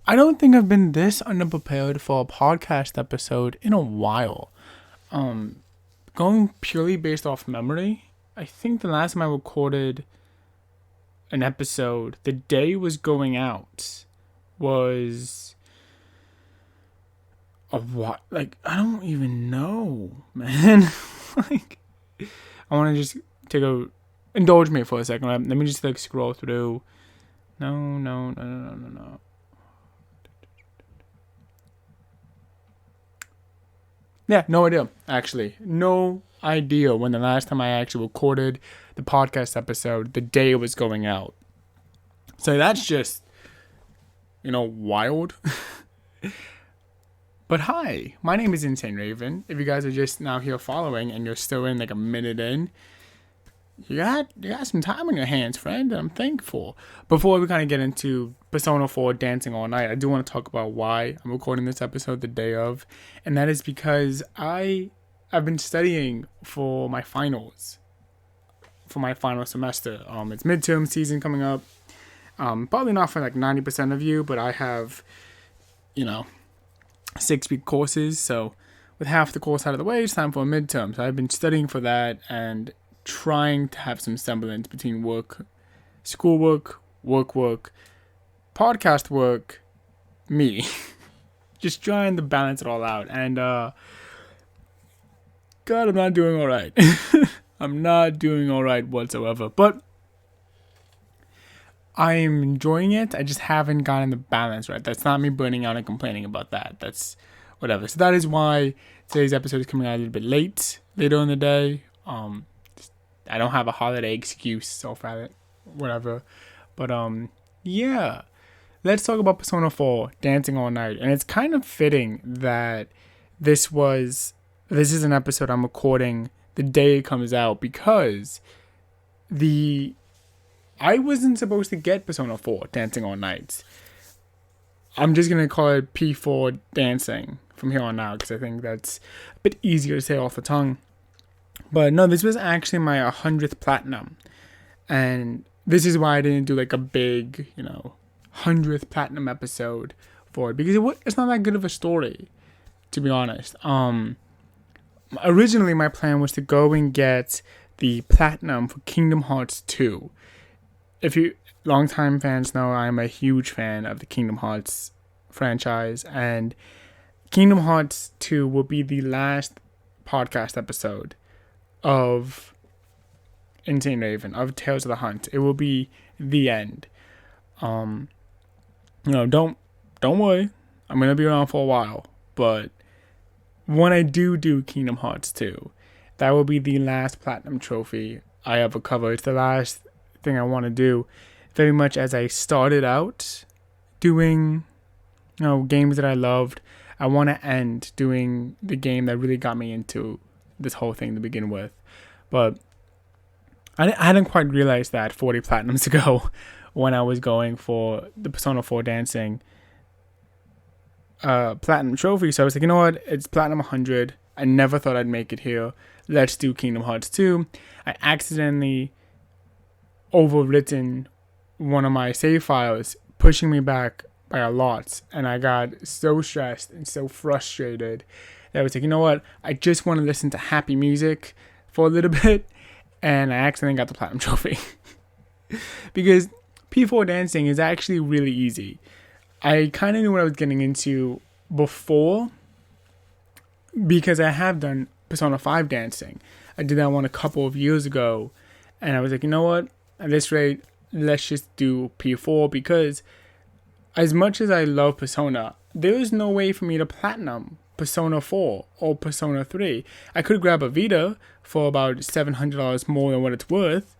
I don't think I've been this underprepared for a podcast episode in a while. Um, Going purely based off memory, I think the last time I recorded an episode, the day it was going out, was a what? Like, I don't even know, man. Like, I want to just indulge me for a second. Right? Let me just like scroll through. No. Yeah, no idea, actually. No idea when the last time I actually recorded the podcast episode, the day it was going out. So that's just, wild. But hi, my name is Insane Raven. If you guys are just now here following and you're still in like a minute in, you got some time on your hands, friend, and I'm thankful. Before we kind of get into Persona 4 Dancing All Night, I do want to talk about why I'm recording this episode the day of, and that is because I've been studying for my finals, for my final semester. It's midterm season coming up. Probably not for like 90% of you, but I have, 6-week courses, so with half the course out of the way, it's time for a midterm. So I've been studying for that and trying to have some semblance between work, schoolwork, work, podcast work, me. Just trying to balance it all out. And, God, I'm not doing all right. I'm not doing all right whatsoever. But I am enjoying it. I just haven't gotten the balance right. That's not me burning out and complaining about that. That's whatever. So that is why today's episode is coming out a little bit later in the day. I don't have a holiday excuse, so whatever. But yeah. Let's talk about Persona 4 Dancing All Night. And it's kind of fitting that this is an episode I'm recording the day it comes out, because I wasn't supposed to get Persona 4 Dancing All Night. I'm just going to call it P4 Dancing from here on out, because I think that's a bit easier to say off the tongue. But no, this was actually my 100th platinum. And this is why I didn't do like a big, 100th platinum episode for it. Because it's not that good of a story, to be honest. Originally, my plan was to go and get the platinum for Kingdom Hearts 2. If you longtime fans know, I'm a huge fan of the Kingdom Hearts franchise. And Kingdom Hearts 2 will be the last podcast episode of Insane Raven, of Tales of the Hunt. It will be the end. Don't worry. I'm gonna be around for a while. But when I do Kingdom Hearts 2, that will be the last platinum trophy I ever cover. It's the last thing I want to do. Very much as I started out doing, games that I loved, I want to end doing the game that really got me into this whole thing to begin with. But I hadn't quite realized that 40 platinums ago when I was going for the Persona 4 Dancing platinum trophy. So I was like, you know what, it's platinum 100. I never thought I'd make it here. Let's do Kingdom Hearts 2. I accidentally overwritten one of my save files, pushing me back by a lot, and I got so stressed and so frustrated that I was like, you know what, I just want to listen to happy music for a little bit, and I accidentally got the platinum trophy. Because P4 Dancing is actually really easy. I kind of knew what I was getting into before, because I have done Persona 5 Dancing. I did that one a couple of years ago, and I was like, you know what, at this rate, let's just do P4, because as much as I love Persona, there is no way for me to platinum Persona 4 or Persona 3. I could grab a Vita for about $700 more than what it's worth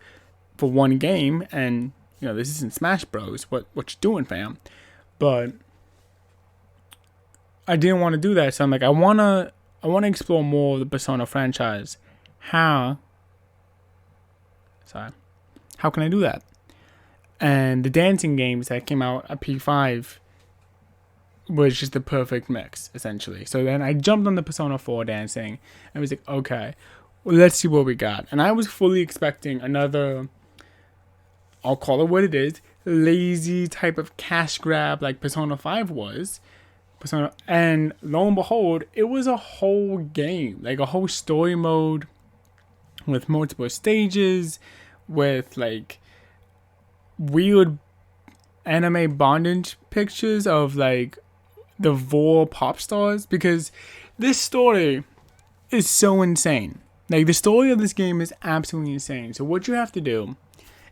for one game, and this isn't Smash Bros. What you doing, fam? But I didn't want to do that, so I'm like, I wanna explore more of the Persona franchise. How can I do that? And the dancing games that came out at P5 was just the perfect mix, essentially. So then I jumped on the Persona 4 Dancing, and I was like, okay, well, let's see what we got. And I was fully expecting another, I'll call it what it is, lazy type of cash grab like Persona 5 was. And lo and behold, it was a whole game, like a whole story mode with multiple stages, with like weird anime bondage pictures of like the vore pop stars, because this story is so insane. Like, the story of this game is absolutely insane. So what you have to do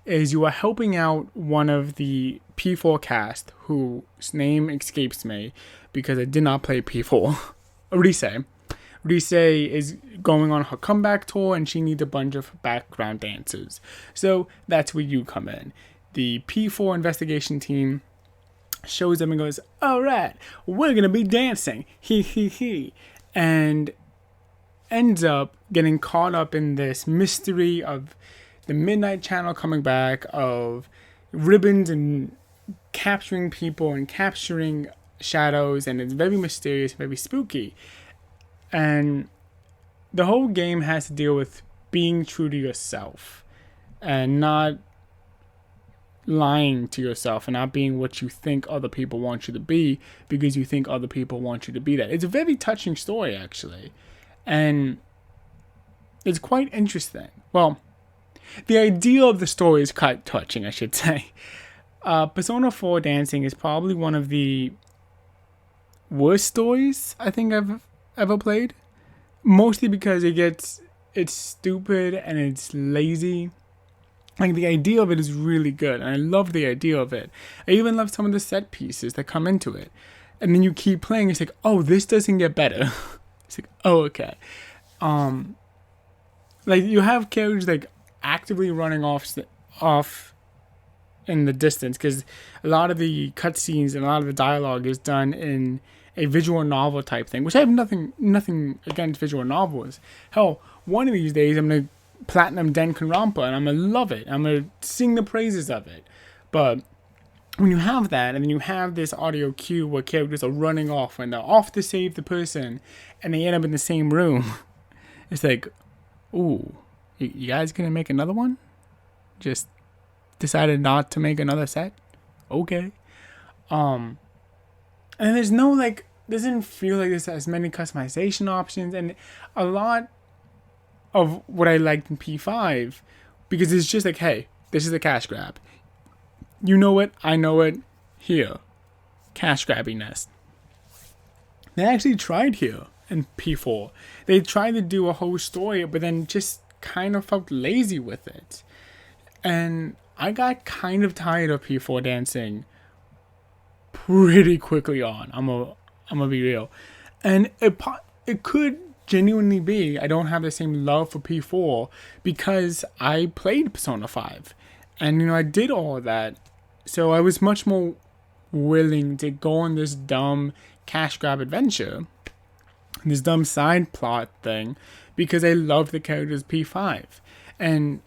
is you are helping out one of the P4 cast, whose name escapes me because I did not play P4. Rise. Rise is going on her comeback tour and she needs a bunch of background dancers. So that's where you come in. The P4 investigation team shows up and goes, alright, we're going to be dancing. He. And ends up getting caught up in this mystery of the Midnight Channel coming back, of ribbons and capturing people and capturing shadows, and it's very mysterious, very spooky. And the whole game has to deal with being true to yourself and not lying to yourself and not being what you think other people want you to be because you think other people want you to be that. It's a very touching story, actually. And it's quite interesting. Well, the idea of the story is quite touching, I should say. Persona 4 Dancing is probably one of the worst stories I think I've ever played. Mostly because it's stupid and it's lazy. Like, the idea of it is really good, and I love the idea of it. I even love some of the set pieces that come into it. And then you keep playing, it's like, oh, this doesn't get better. It's like, oh, okay. Like, you have characters like actively running off in the distance, because a lot of the cutscenes and a lot of the dialogue is done in a visual novel type thing, which I have nothing against visual novels. Hell, one of these days I'm gonna platinum Danganronpa and I'm gonna love it. I'm gonna sing the praises of it. But when you have that, and then you have this audio cue where characters are running off and they're off to save the person, and they end up in the same room, it's like, ooh, you guys gonna make another one? Just decided not to make another set? Okay. And there's no, like, doesn't feel like there's as many customization options, and a lot of what I liked in P5, because it's just like, hey, this is a cash grab. You know it, I know it, here. Cash grabbiness. They actually tried here in P4. They tried to do a whole story, but then just kind of felt lazy with it. And I got kind of tired of P4 Dancing pretty quickly on. I'm gonna be real. And it could genuinely be I don't have the same love for P4 because I played Persona 5. And, you know, I did all of that. So I was much more willing to go on this dumb cash grab adventure, this dumb side plot thing, because I loved the characters P5. And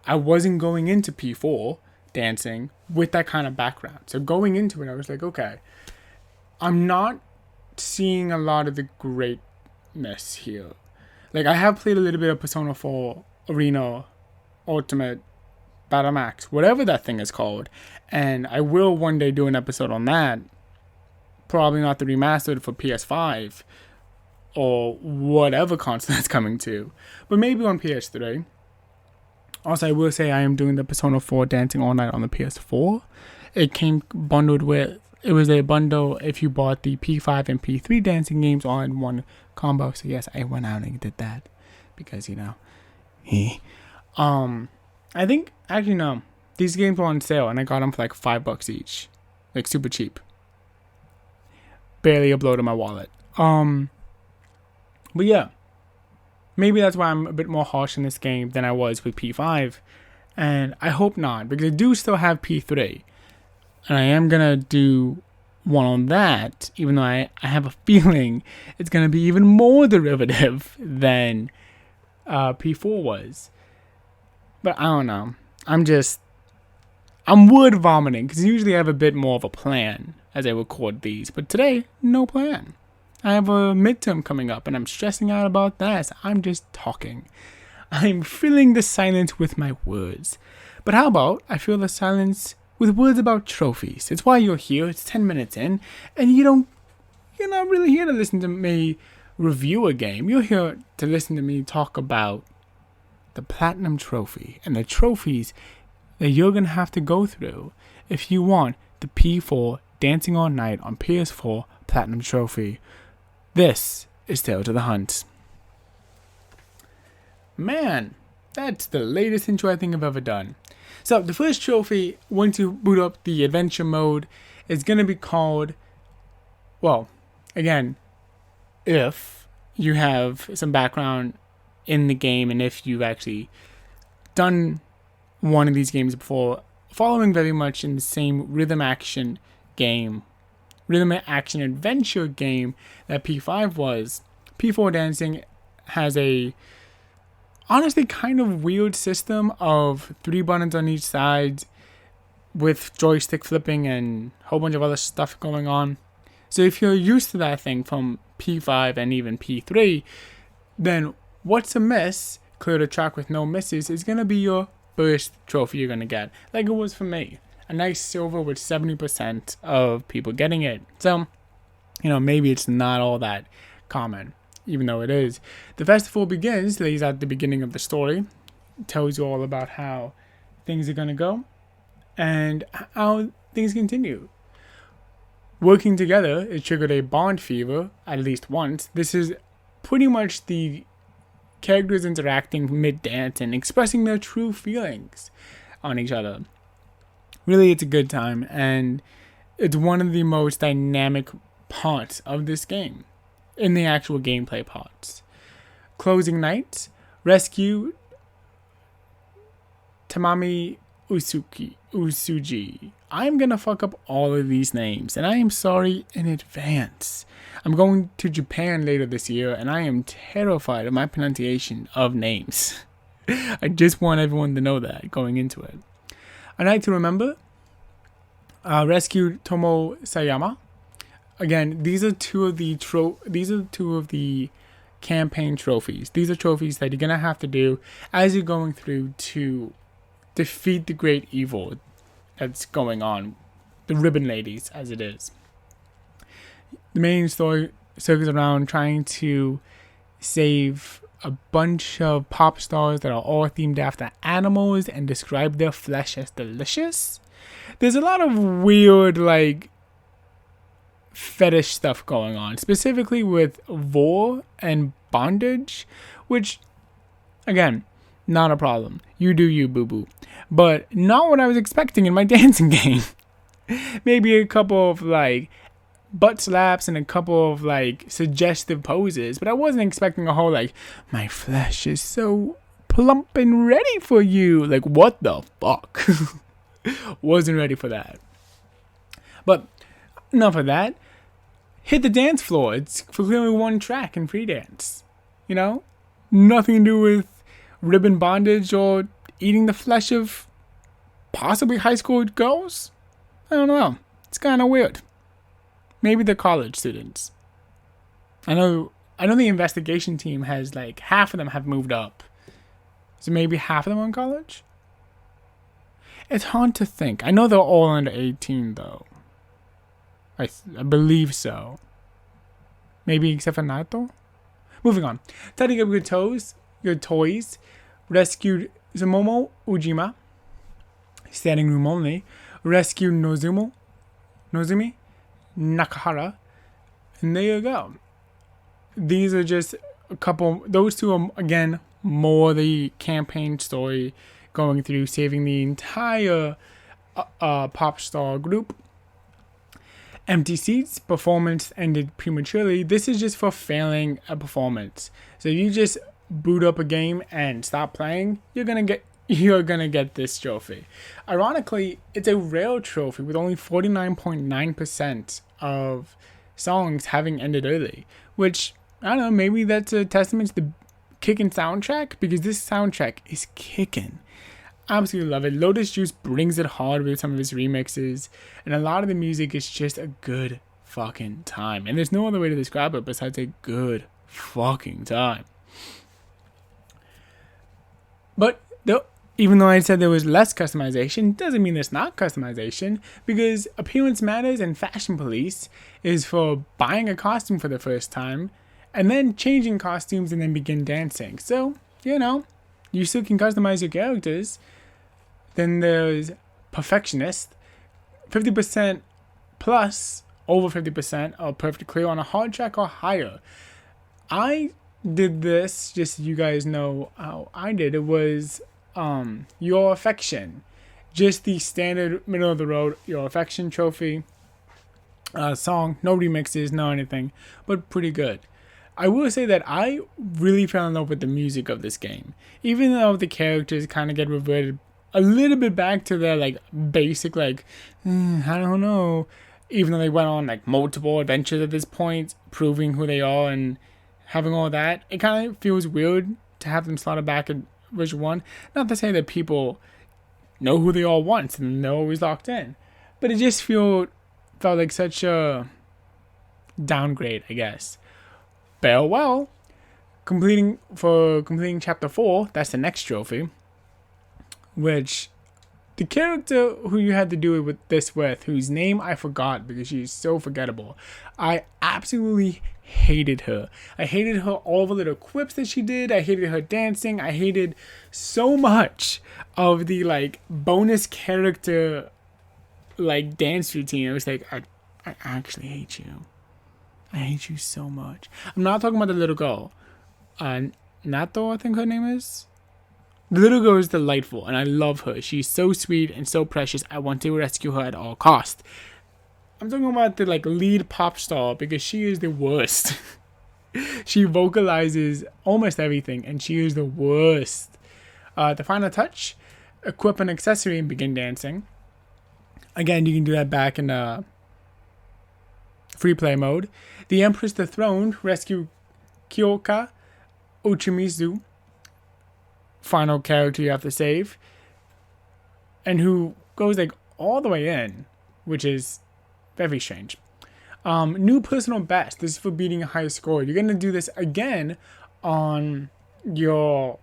I wasn't going into P4 Dancing with that kind of background. So going into it, I was like, okay, I'm not seeing a lot of the greatness here. Like, I have played a little bit of Persona 4 Arena Ultimate Battle Max, whatever that thing is called, and I will one day do an episode on that. Probably not the remastered for PS5 or whatever console that's coming to, but maybe on PS3. Also, I will say I am doing the Persona 4 Dancing All Night on the PS4. It came bundled with, it was a bundle if you bought the P5 and P3 dancing games all in one combo. So yes, I went out and did that because, you know, I think, actually no, these games were on sale and I got them for like $5 each. Like, super cheap. Barely a blow to my wallet. But yeah, maybe that's why I'm a bit more harsh in this game than I was with P5. And I hope not, because I do still have P3. And I am going to do one on that, even though I have a feeling it's going to be even more derivative than P4 was. But I don't know. I'm word vomiting, because usually I have a bit more of a plan as I record these. But today, no plan. I have a midterm coming up, and I'm stressing out about that, so I'm just talking. I'm filling the silence with my words. But how about I fill the silence with words about trophies. It's why you're here. It's 10 minutes in, and you're not really here to listen to me review a game. You're here to listen to me talk about the Platinum Trophy and the trophies that you're going to have to go through if you want the P4 Dancing All Night on PS4 Platinum Trophy. This is Tale to the Hunt. Man, that's the latest intro I think I've ever done. So the first trophy, once you boot up the adventure mode, is going to be called, well, again, if you have some background in the game and if you've actually done one of these games before, following very much in the same rhythm action adventure game that P5 was, P4 Dancing has a honestly kind of weird system of 3 buttons on each side with joystick flipping and a whole bunch of other stuff going on. So if you're used to that thing from P5 and even P3, then What's a Miss, Clear the Track with No Misses, is going to be your first trophy you're going to get, like it was for me. A nice silver with 70% of people getting it. So, maybe it's not all that common, even though it is. The festival begins, lays out the beginning of the story, tells you all about how things are going to go, and how things continue. Working together, it triggered a bond fever, at least once. This is pretty much the characters interacting mid-dance and expressing their true feelings on each other. Really, it's a good time, and it's one of the most dynamic parts of this game, in the actual gameplay parts. Closing night, rescue Tamami Usuji. I'm gonna fuck up all of these names, and I am sorry in advance. I'm going to Japan later this year, and I am terrified of my pronunciation of names. I just want everyone to know that going into it. A Night to Remember, rescued Tomo Sayama. Again, these are two of the campaign trophies. These are trophies that you're gonna have to do as you're going through to defeat the great evil that's going on, the Ribbon Ladies, as it is. The main story circles around trying to save a bunch of pop stars that are all themed after animals and describe their flesh as delicious. There's a lot of weird, fetish stuff going on, specifically with vore and bondage, which, again, not a problem. You do you, boo-boo. But not what I was expecting in my dancing game. Maybe a couple of, butt slaps and a couple of, suggestive poses. But I wasn't expecting a whole, my flesh is so plump and ready for you. What the fuck? Wasn't ready for that. But enough of that. Hit the dance floor. It's for clearly one track in free dance. Nothing to do with ribbon bondage or eating the flesh of possibly high school girls. I don't know. It's kind of weird. Maybe they're college students. I know the investigation team has half of them have moved up. So maybe half of them are in college? It's hard to think. I know they're all under 18 though. I believe so. Maybe except for Nato? Moving on. Tidying up good toys. Rescued Zumomo Ujima. Standing room only. Rescued Nozumi Nakahara. And there you go. These are just a couple. Those two are, again, more the campaign story going through saving the entire pop star group. Empty seats. Performance ended prematurely. This is just for failing a performance. So you just boot up a game and stop playing, you're gonna get this trophy. Ironically, it's a rare trophy with only 49.9% of songs having ended early, which, I don't know, maybe that's a testament to the kicking soundtrack, because this soundtrack is kicking. Absolutely love it. Lotus Juice brings it hard with some of his remixes, and a lot of the music is just a good fucking time, and there's no other way to describe it besides a good fucking time. But even though I said there was less customization, doesn't mean there's not customization, because Appearance Matters and Fashion Police is for buying a costume for the first time and then changing costumes and then begin dancing. So, you still can customize your characters. Then there's Perfectionist, 50% plus, over 50% are perfectly clear on a hard track or higher. I did this, just so you guys know how I did. It was Your Affection. Just the standard middle of the road Your Affection trophy song. No remixes, no anything, but pretty good. I will say that I really fell in love with the music of this game. Even though the characters kind of get reverted a little bit back to their basic I don't know. Even though they went on multiple adventures at this point, proving who they are and having all that, it kind of feels weird to have them slotted back in version 1. Not to say that people know who they are once and they're always locked in, but it just felt like such a downgrade, I guess. Farewell, completing chapter 4, that's the next trophy, which the character who you had to do it with, whose name I forgot because she's so forgettable, I absolutely hated her. I hated her, all the little quips that she did. I hated her dancing. I hated so much of the bonus character dance routine. I was like, I actually hate you. I hate you so much. I'm not talking about the little girl. Nato, I think her name is. The little girl is delightful, and I love her. She's so sweet and so precious. I want to rescue her at all costs. I'm talking about the lead pop star, because she is the worst. She vocalizes almost everything, and she is the worst. The final touch: equip an accessory and begin dancing. Again, you can do that back in free play mode. The Empress Dethroned, rescue Kyoka Uchimizu. Final character you have to save, and who goes all the way in, which is very strange. New personal best. This is for beating a high score. You're gonna do this again on your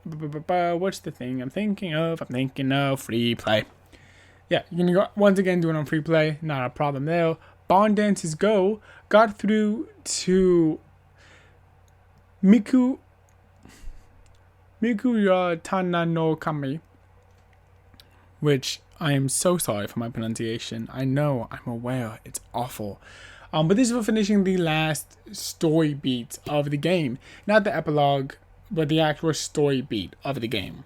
what's the thing I'm thinking of? I'm thinking of free play. Yeah, you're gonna go once again do it on free play. Not a problem there. Bond dances go. Got through to Miku ya Tana no Kami, which I am so sorry for my pronunciation. I know, I'm aware, it's awful. But this is for finishing the last story beat of the game. Not the epilogue, but the actual story beat of the game.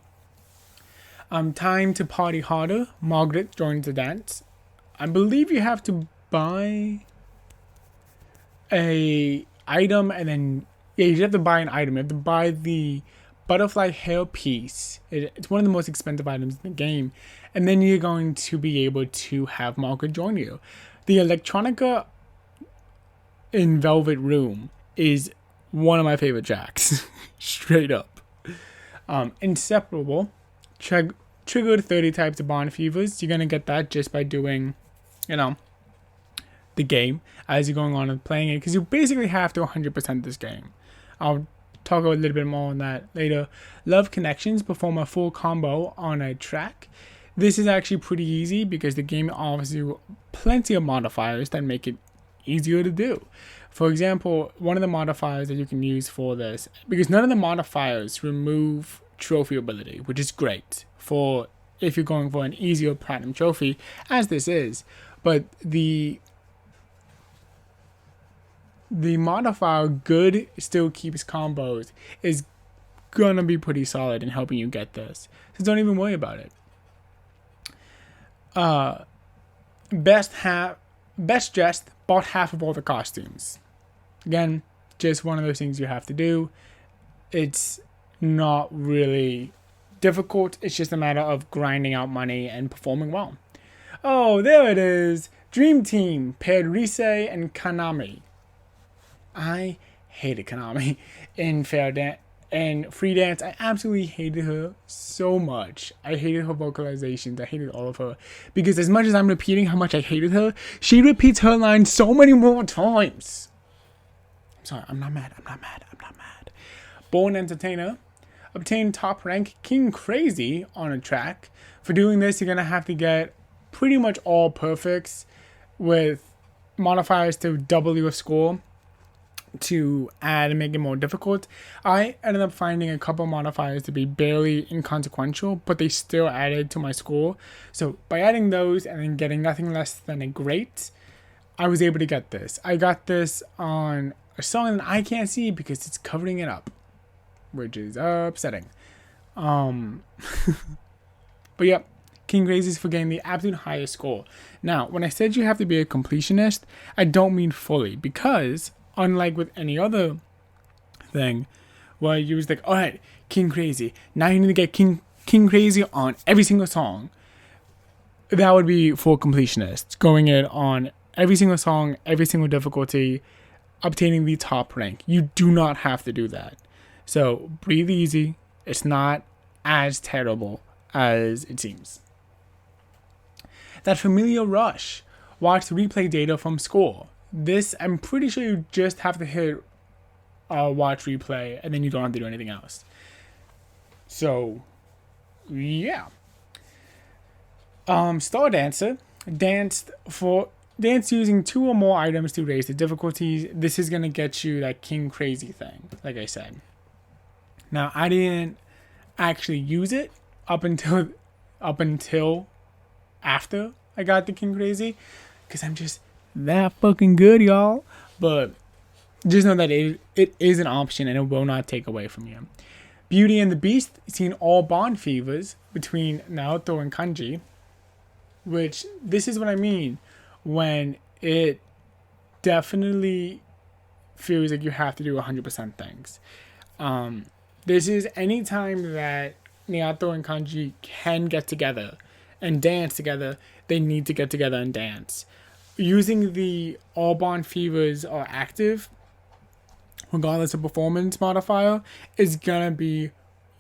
Time to party harder. Margaret joins the dance. I believe you have to buy a item, and then you have to buy an item. You have to buy the butterfly hair piece. It's one of the most expensive items in the game, and then you're going to be able to have Margaret join you. The electronica in Velvet Room is one of my favorite tracks. Straight up. Inseparable. Triggered 30 types of bond fevers. You're going to get that just by doing, the game as you're going on and playing it, because you basically have to 100% this game. I'll talk a little bit more on that later. Love Connections. Perform a full combo on a track. This is actually pretty easy because the game offers you plenty of modifiers that make it easier to do. For example, one of the modifiers that you can use for this, because none of the modifiers remove trophy ability, which is great for if you're going for an easier platinum trophy, as this is, but the modifier good still keeps combos is gonna be pretty solid in helping you get this, so don't even worry about it. Best dressed bought half of all the costumes. Again, just one of those things you have to do. It's not really difficult. It's just a matter of grinding out money and performing well. Oh, there it is. Dream Team paired Rise and Kanami. I hated Kanami in free dance. I absolutely hated her so much. I hated her vocalizations. I hated all of her. Because as much as I'm repeating how much I hated her, she repeats her lines so many more times. I'm sorry, I'm not mad. Born Entertainer. obtain top rank King Crazy on a track. For doing this, you're going to have to get pretty much all perfects with modifiers to double your score to add and make it more difficult. I ended up finding a couple modifiers to be barely inconsequential, but they still added to my score. So by adding those and then getting nothing less than a great, I was able to get this. I got this on a song that I can't see because it's covering it up, which is upsetting. But yeah, King Crazy is for getting the absolute highest score. Now, when I said you have to be a completionist, I don't mean fully, because unlike with any other thing, where you was like, all right, King Crazy, now you need to get King Crazy on every single song. That would be for completionists, going in on every single song, every single difficulty, obtaining the top rank. You do not have to do that. So breathe easy. It's not as terrible as it seems. That familiar rush. Watch the replay data from score. This, I'm pretty sure you just have to hit watch replay and then you don't have to do anything else. So, yeah. Star Dancer. Dance using 2 or more items to raise the difficulties. This is going to get you that King Crazy thing, like I said. Now, I didn't actually use it up until after I got the King Crazy, because I'm just that fucking good, y'all. But just know that it is an option and it will not take away from you. Beauty and the Beast, seen all bond fevers between Naoto and Kanji, which this is what I mean when it definitely feels like you have to do 100% things. This is any time that Naoto and Kanji can get together and dance together, they need to get together and dance. Using the all bond fevers are active, regardless of performance modifier, is gonna be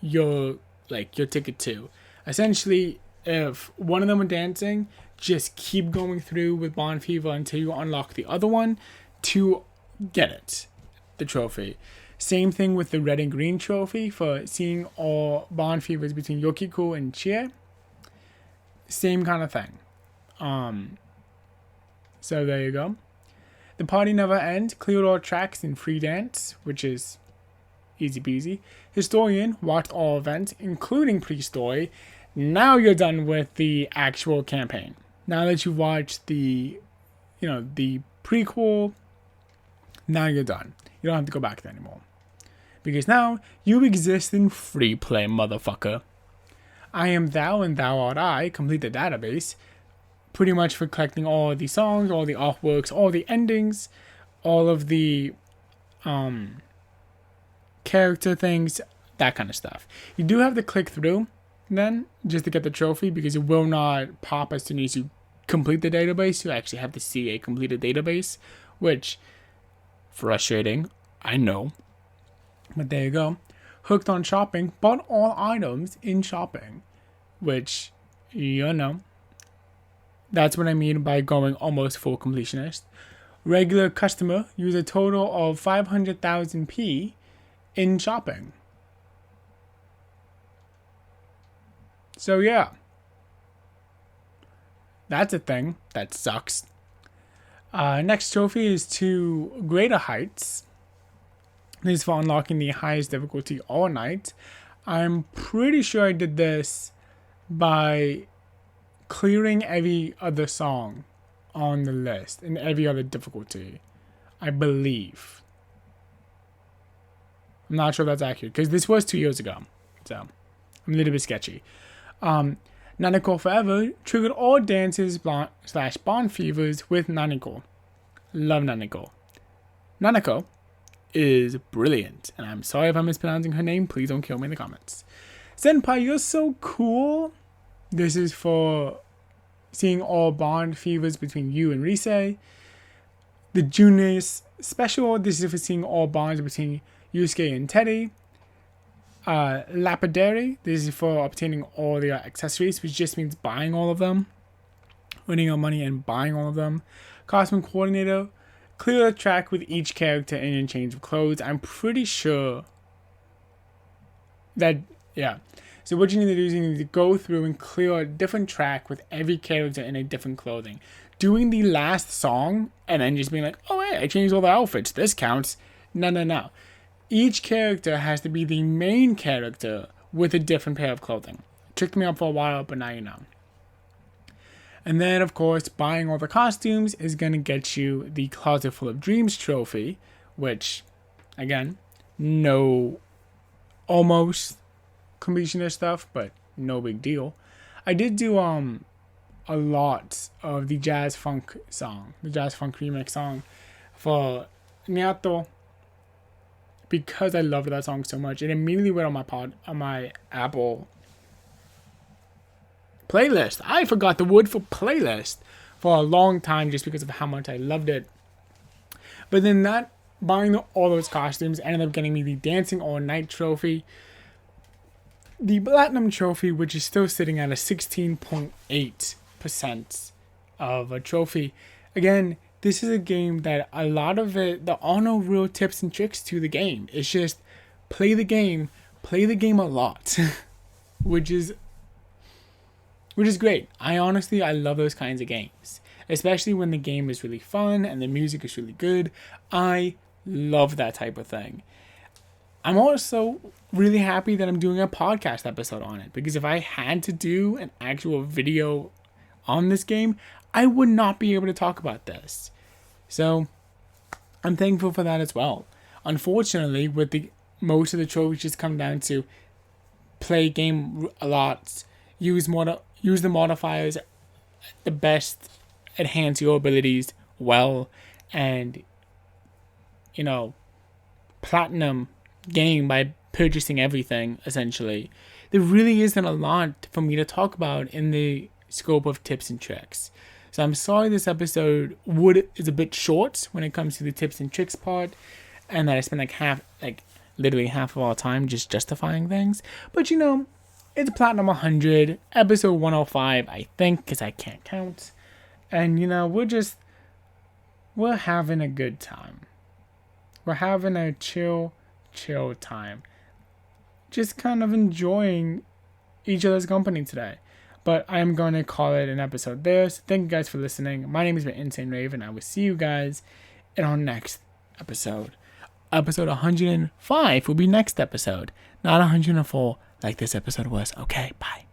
your ticket too. Essentially, if one of them are dancing, just keep going through with bond fever until you unlock the other one to get it, the trophy. Same thing with the red and green trophy for seeing all bond fevers between Yukiko and Chie. Same kind of thing. So there you go. The party never ends. Cleared all tracks in free dance, which is easy peasy. Historian watched all events, including pre-story. Now you're done with the actual campaign. Now that you've watched the prequel, now you're done. You don't have to go back there anymore. Because now you exist in free play, motherfucker. I am thou and thou art I. Complete the database. Pretty much for collecting all the songs, all the artworks, all the endings, all of the character things, that kind of stuff. You do have to click through then just to get the trophy, because it will not pop as soon as you complete the database. You actually have to see a completed database, which frustrating, I know. But there you go. Hooked on shopping, bought all items in shopping, which, that's what I mean by going almost full completionist. Regular customer use a total of 500,000 P in shopping. So yeah, that's a thing that sucks. Next trophy is to Greater Heights. This is for unlocking the highest difficulty all night. I'm pretty sure I did this by clearing every other song on the list and every other difficulty, I believe. I'm not sure if that's accurate, because this was 2 years ago, so I'm a little bit sketchy. Nanako Forever triggered all dances / bond fevers with Nanako. Love Nanako. Nanako is brilliant, and I'm sorry if I'm mispronouncing her name. Please don't kill me in the comments. Senpai, you're so cool. This is for seeing all bond fevers between you and Rise. The Juniors Special, this is for seeing all bonds between Yusuke and Teddy. Lapidary, this is for obtaining all the accessories, which just means buying all of them. Earning your money and buying all of them. Costume Coordinator, clear the track with each character in a change of clothes. I'm pretty sure that, yeah. So what you need to do is you need to go through and clear a different track with every character in a different clothing. Doing the last song and then just being like, oh hey, I changed all the outfits, this counts. No. Each character has to be the main character with a different pair of clothing. It tricked me up for a while, but now you know. And then, of course, buying all the costumes is going to get you the Closet Full of Dreams trophy, which, again, no almost completionist stuff, but no big deal. I did do a lot of the jazz funk song, the jazz funk remix song for Niato, because I loved that song so much. It immediately went on my Apple playlist. I forgot the word for playlist for a long time just because of how much I loved it. But then buying all those costumes ended up getting me the Dancing All Night trophy, the Platinum trophy, which is still sitting at a 16.8% of a trophy. Again, this is a game that a lot of it, there are no real tips and tricks to the game. It's just play the game a lot, which is great. I love those kinds of games, especially when the game is really fun and the music is really good. I love that type of thing. I'm also really happy that I'm doing a podcast episode on it, because if I had to do an actual video on this game, I would not be able to talk about this. So I'm thankful for that as well. Unfortunately, with most of the trophies just come down to play game a lot, use the modifiers the best, enhance your abilities well, and platinum game by purchasing everything, essentially. There really isn't a lot for me to talk about in the scope of tips and tricks. So I'm sorry this episode is a bit short when it comes to the tips and tricks part, and that I spent literally half of our time just justifying things. But it's Platinum 100, episode 105, I think, because I can't count. And we're having a good time. We're having a chill time. Just kind of enjoying each other's company today. But I am going to call it an episode there. So thank you guys for listening. My name has been Insane Raven. I will see you guys in our next episode. Episode 105 will be next episode. Not 104 like this episode was. Okay, bye.